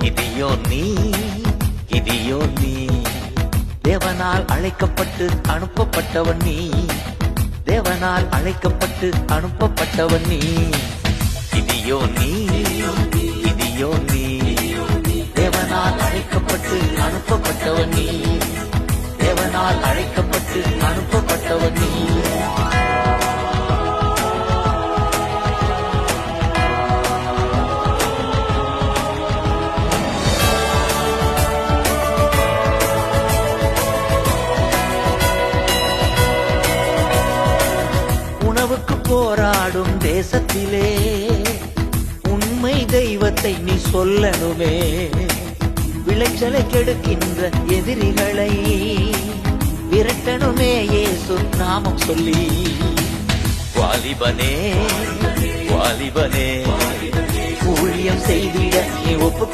கிதியோன் நீ, கிதியோன் நீ. தேவனால் அழைக்கப்பட்டு அனுப்பப்பட்டவன் நீ, தேவனால் அழைக்கப்பட்டு அனுப்பப்பட்டவன் நீ. கிதியோன் நீ, கிதியோன் நீ. தேவனால் அழைக்கப்பட்டு அனுப்பப்பட்டவன் நீ, தேவனால் அழைக்கப்பட்டு அனுப்பப்பட்டவன் நீ. உணவுக்கு போராடும் தேசத்திலே உண்மை தெய்வத்தை நீ சொல்லணுமே. விளைச்சலை கெடுக்கின்ற எதிரிகளை விரட்டணுமே இயேசு நாமம் சொல்லி. வாலிபனே, வாலிபனே, ஊழியம் செய்திட நீ ஒப்பு